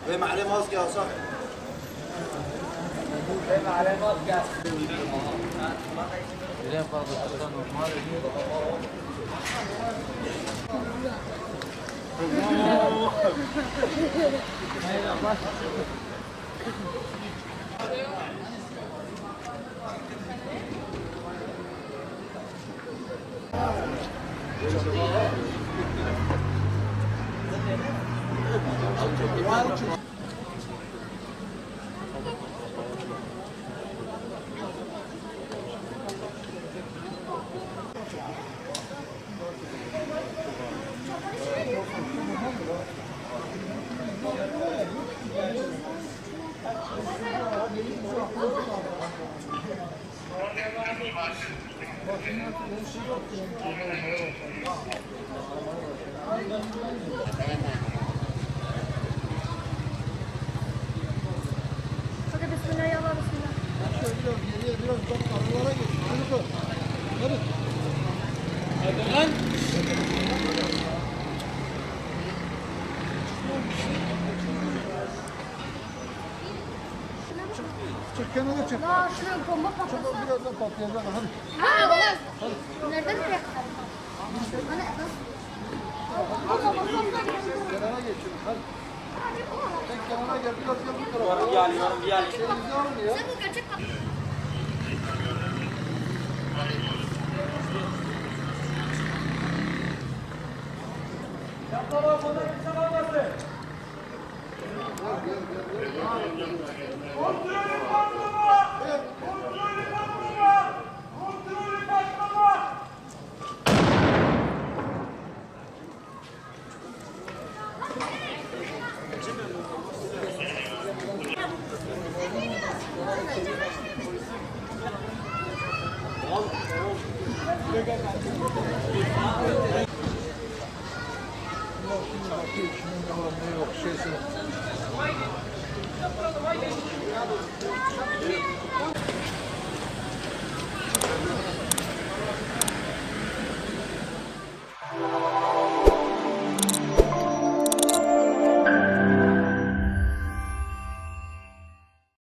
قيم عليه ماسك يا صاحبي. قيم عليه ماسك. Bilen fazla tutan normal. Hadi bismillah ya Allah bismillah. Biraz geriye biraz bak aralara geç. Hadi. Hadi lan. Çık kenara çık. La şuraya bomba patlasın. Çok birazdan patlayacak. Hadi. Ha baba. Nereden buraya kadar? Hani Kenara geçin. Hadi. Sen kenara gel. Biraz gel bu tarafa. Bir yani. Elinizi alın ya. sen bu gerçek patlasın. Yok şeysi.